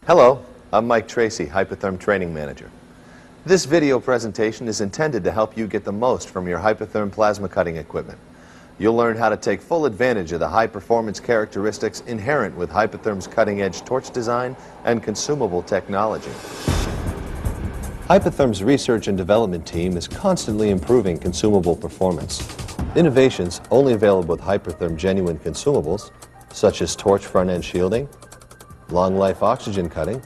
Hello, I'm Mike Tracy, Hypotherm Training Manager. This video presentation is intended to help you get the most from your Hypotherm plasma cutting equipment. You'll learn how to take full advantage of the high-performance characteristics inherent with Hypotherm's cutting-edge torch design and consumable technology. Hypotherm's research and development team is constantly improving consumable performance. Innovations only available with Hypotherm genuine consumables, such as torch front-end shielding, long-life oxygen cutting,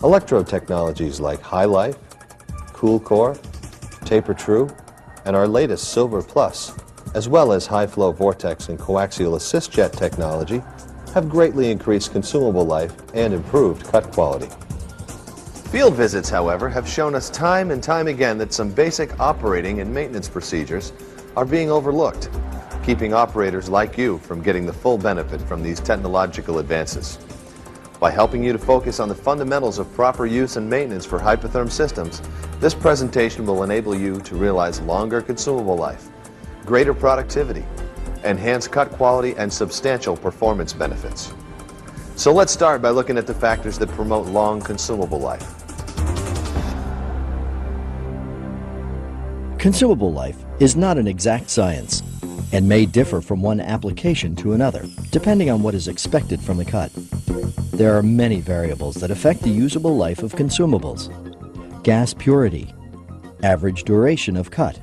electrode technologies like High Life, Cool Core, Taper True, and our latest Silver Plus, as well as high-flow vortex and coaxial assist jet technology, have greatly increased consumable life and improved cut quality. Field visits, however, have shown us time and time again that some basic operating and maintenance procedures are being overlooked, keeping operators like you from getting the full benefit from these technological advances. By helping you to focus on the fundamentals of proper use and maintenance for Hypotherm systems, this presentation will enable you to realize longer consumable life, greater productivity, enhanced cut quality, and substantial performance benefits. So let's start by looking at the factors that promote long consumable life. Consumable life is not an exact science and may differ from one application to another, depending on what is expected from the cut. There are many variables that affect the usable life of consumables: gas purity, average duration of cut,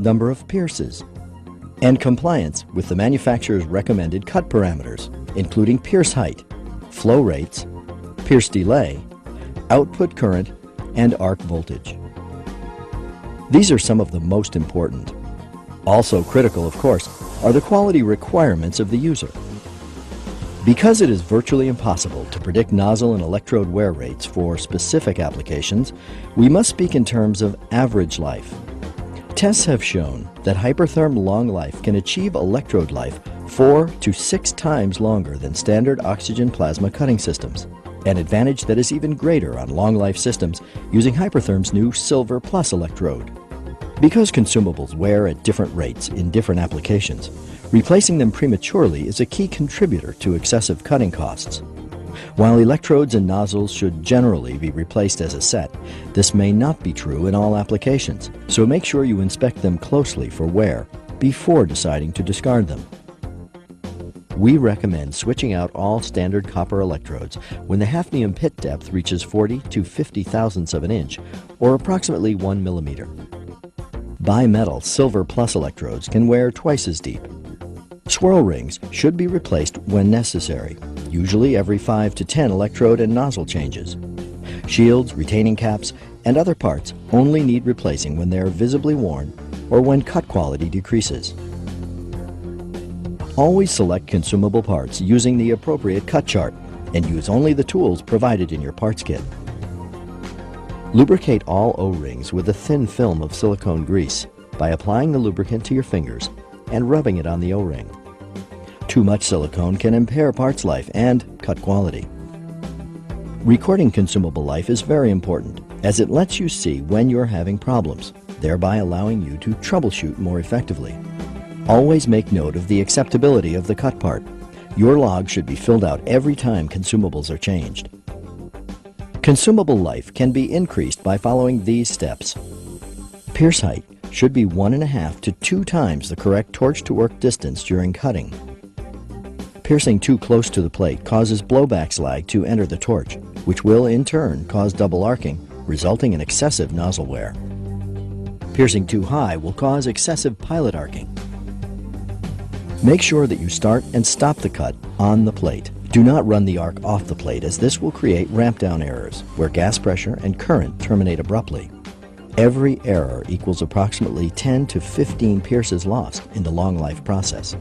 number of pierces, and compliance with the manufacturer's recommended cut parameters, including pierce height, flow rates, pierce delay, output current, and arc voltage. These are some of the most important. Also critical, of course, are the quality requirements of the user. Because it is virtually impossible to predict nozzle and electrode wear rates for specific applications, we must speak in terms of average life. Tests have shown that Hypotherm long life can achieve electrode life 4 to 6 times longer than standard oxygen plasma cutting systems, an advantage that is even greater on long life systems using Hypotherm's new Silver Plus electrode. Because consumables wear at different rates in different applications, replacing them prematurely is a key contributor to excessive cutting costs. While electrodes and nozzles should generally be replaced as a set, this may not be true in all applications, so make sure you inspect them closely for wear before deciding to discard them. We recommend switching out all standard copper electrodes when the hafnium pit depth reaches 40 to 50 thousandths of an inch, or approximately 1 millimeter. Bimetal Silver Plus electrodes can wear twice as deep. Swirl rings should be replaced when necessary, usually every 5 to 10 electrode and nozzle changes. Shields, retaining caps, and other parts only need replacing when they are visibly worn or when cut quality decreases. Always select consumable parts using the appropriate cut chart and use only the tools provided in your parts kit. Lubricate all O-rings with a thin film of silicone grease by applying the lubricant to your fingers and rubbing it on the O-ring. Too much silicone can impair parts life and cut quality. Recording consumable life is very important, as it lets you see when you're having problems, thereby allowing you to troubleshoot more effectively. Always make note of the acceptability of the cut part. Your log should be filled out every time consumables are changed. Consumable life can be increased by following these steps. Pierce height should be 1.5 to 2 times the correct torch to work distance during cutting. Piercing too close to the plate causes blowback slag to enter the torch, which will in turn cause double arcing, resulting in excessive nozzle wear. Piercing too high will cause excessive pilot arcing. Make sure that you start and stop the cut on the plate. Do not run the arc off the plate, as this will create ramp down errors where gas pressure and current terminate abruptly. Every error equals approximately 10 to 15 pierces lost in the long life process.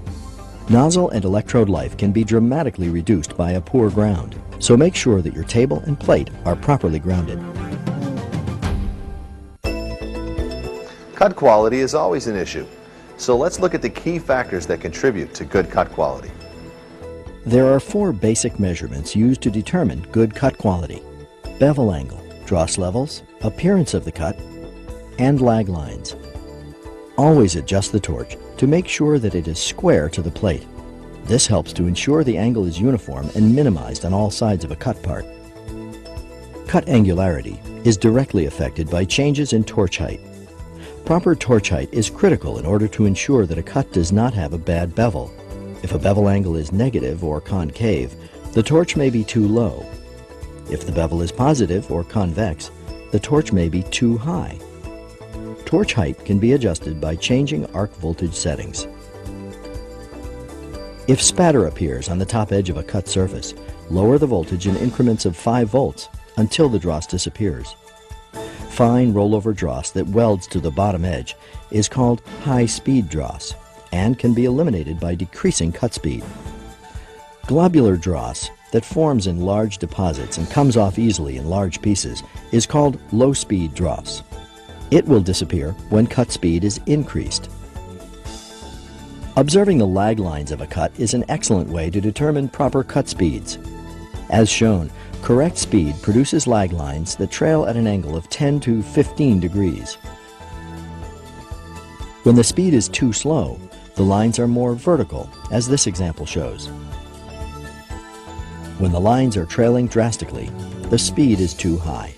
Nozzle and electrode life can be dramatically reduced by a poor ground, so make sure that your table and plate are properly grounded. Cut quality is always an issue, so let's look at the key factors that contribute to good cut quality. There are 4 basic measurements used to determine good cut quality: bevel angle, dross levels, appearance of the cut, and lag lines. Always adjust the torch to make sure that it is square to the plate. This helps to ensure the angle is uniform and minimized on all sides of a cut part. cut angularity is directly affected by changes in torch height. Proper torch height is critical in order to ensure that a cut does not have a bad bevel. If a bevel angle is negative or concave, the torch may be too low. If the bevel is positive or convex, the torch may be too high. Torch height can be adjusted by changing arc voltage settings. If spatter appears on the top edge of a cut surface, lower the voltage in increments of 5 volts until the dross disappears. Fine rollover dross that welds to the bottom edge is called high-speed dross and can be eliminated by decreasing cut speed. Globular dross that forms in large deposits and comes off easily in large pieces is called low-speed dross. It will disappear when cut speed is increased. Observing the lag lines of a cut is an excellent way to determine proper cut speeds. As shown, correct speed produces lag lines that trail at an angle of 10 to 15 degrees. When the speed is too slow, the lines are more vertical, as this example shows. When the lines are trailing drastically, the speed is too high.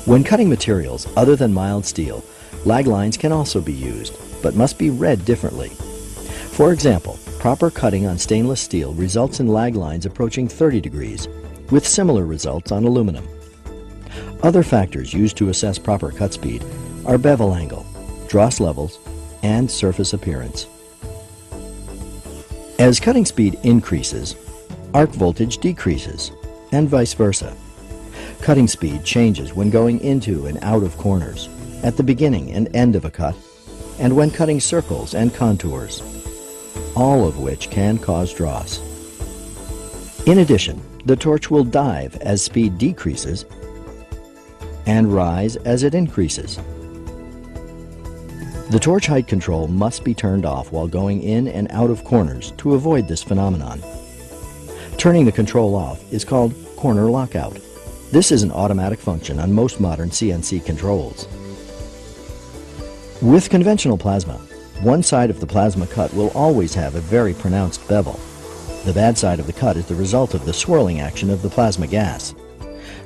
When cutting materials other than mild steel, lag lines can also be used, but must be read differently. For example, proper cutting on stainless steel results in lag lines approaching 30 degrees, with similar results on aluminum. Other factors used to assess proper cut speed are bevel angle, dross levels, and surface appearance. As cutting speed increases, arc voltage decreases, and vice versa. Cutting speed changes when going into and out of corners, at the beginning and end of a cut, and when cutting circles and contours, all of which can cause dross. In addition, the torch will dive as speed decreases and rise as it increases. The torch height control must be turned off while going in and out of corners to avoid this phenomenon. Turning the control off is called corner lockout. This is an automatic function on most modern CNC controls. With conventional plasma, one side of the plasma cut will always have a very pronounced bevel. The bad side of the cut is the result of the swirling action of the plasma gas.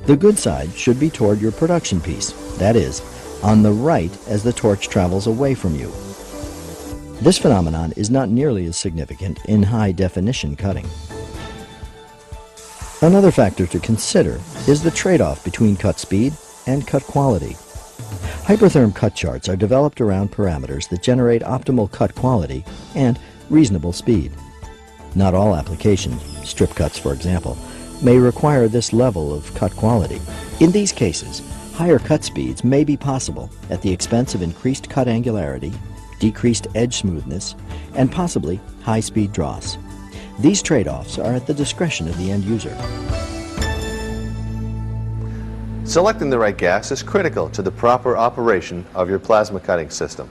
The good side should be toward your production piece, that is, on the right as the torch travels away from you. This phenomenon is not nearly as significant in high-definition cutting. Another factor to consider is the trade-off between cut speed and cut quality. Hypertherm cut charts are developed around parameters that generate optimal cut quality and reasonable speed. Not all applications, strip cuts for example, may require this level of cut quality. In these cases, higher cut speeds may be possible at the expense of increased cut angularity, decreased edge smoothness, and possibly high-speed dross. These trade-offs are at the discretion of the end user. Selecting the right gas is critical to the proper operation of your plasma cutting system.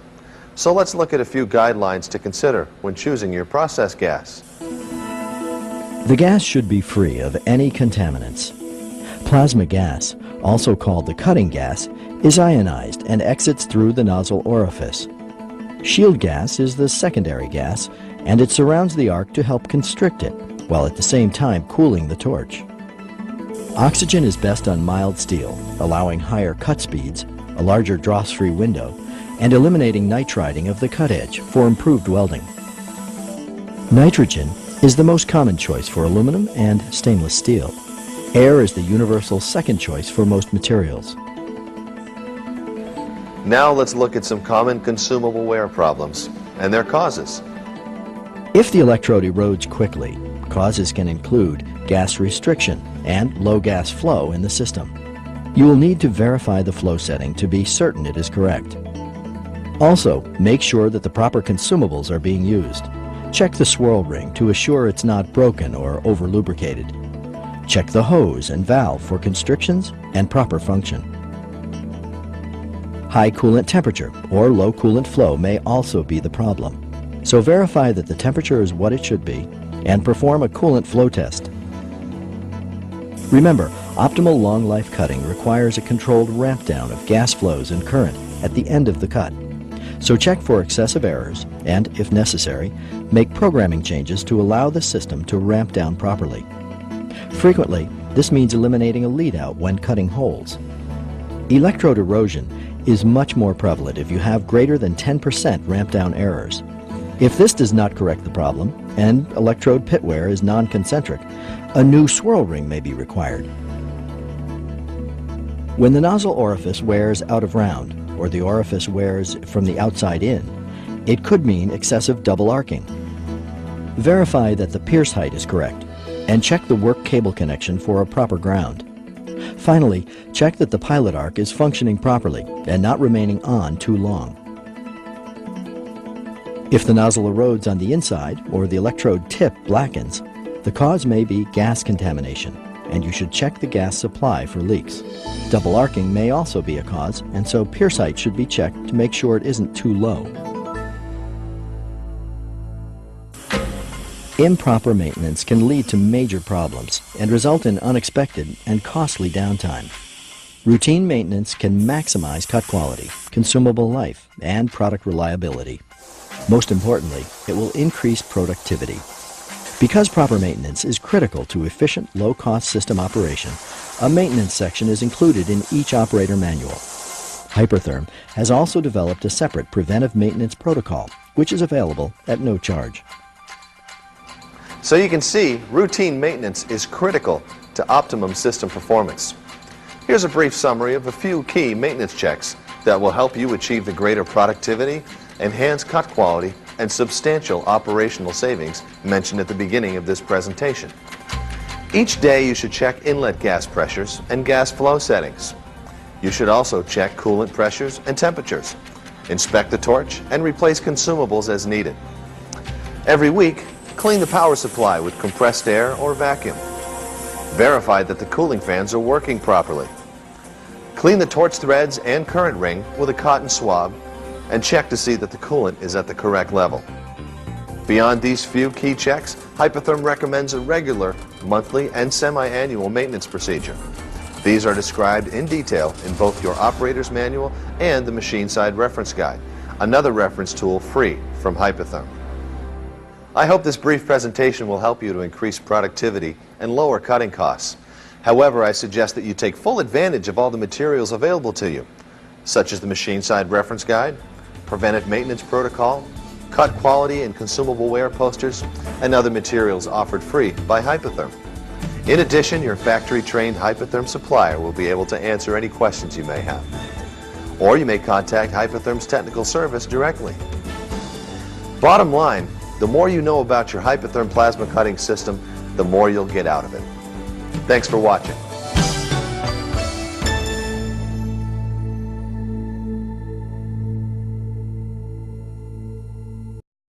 So let's look at a few guidelines to consider when choosing your process gas. The gas should be free of any contaminants. Plasma gas, also called the cutting gas, is ionized and exits through the nozzle orifice. Shield gas is the secondary gas, and it surrounds the arc to help constrict it, while at the same time cooling the torch. Oxygen is best on mild steel, allowing higher cut speeds, a larger dross-free window, and eliminating nitriding of the cut edge for improved welding. Nitrogen is the most common choice for aluminum and stainless steel. Air is the universal second choice for most materials. Now let's look at some common consumable wear problems and their causes. If the electrode erodes quickly, causes can include gas restriction and low gas flow in the system. You will need to verify the flow setting to be certain it is correct. Also, make sure that the proper consumables are being used. Check the swirl ring to assure it's not broken or over-lubricated. Check the hose and valve for constrictions and proper function. High coolant temperature or low coolant flow may also be the problem. So verify that the temperature is what it should be and perform a coolant flow test. Remember, optimal long life cutting requires a controlled ramp down of gas flows and current at the end of the cut. So check for excessive errors and, if necessary, make programming changes to allow the system to ramp down properly. Frequently, This means eliminating a lead out when cutting holes. Electrode erosion is much more prevalent if you have greater than 10% ramp down errors. If this does not correct the problem, and electrode pit wear is non-concentric, a new swirl ring may be required. When the nozzle orifice wears out of round, or the orifice wears from the outside in, it could mean excessive double arcing. Verify that the pierce height is correct, and check the work cable connection for a proper ground. Finally, check that the pilot arc is functioning properly and not remaining on too long. If the nozzle erodes on the inside or the electrode tip blackens, the cause may be gas contamination, and you should check the gas supply for leaks. Double arcing may also be a cause, and so pierce height should be checked to make sure it isn't too low. Improper maintenance can lead to major problems and result in unexpected and costly downtime. Routine maintenance can maximize cut quality, consumable life, and product reliability. Most importantly, it will increase productivity. Because proper maintenance is critical to efficient, low-cost system operation, a maintenance section is included in each operator manual. Hypertherm has also developed a separate preventive maintenance protocol, which is available at no charge. So you can see, routine maintenance is critical to optimum system performance. Here's a brief summary of a few key maintenance checks that will help you achieve the greater productivity, enhanced cut quality, and substantial operational savings mentioned at the beginning of this presentation. Each day you should check inlet gas pressures and gas flow settings. You should also check coolant pressures and temperatures, inspect the torch, and replace consumables as needed. Every week, clean the power supply with compressed air or vacuum. Verify that the cooling fans are working properly. Clean the torch threads and current ring with a cotton swab and check to see that the coolant is at the correct level. Beyond these few key checks, Hypertherm recommends a regular, monthly, and semi-annual maintenance procedure. These are described in detail in both your operator's manual and the machine side reference guide, another reference tool free from Hypertherm. I hope this brief presentation will help you to increase productivity and lower cutting costs. However, I suggest that you take full advantage of all the materials available to you, such as the machine side reference guide, preventive maintenance protocol, cut quality and consumable wear posters, and other materials offered free by Hypertherm. In addition, your factory-trained Hypertherm supplier will be able to answer any questions you may have. Or you may contact Hypertherm's technical service directly. Bottom line, the more you know about your Hypertherm plasma cutting system, the more you'll get out of it. Thanks for watching.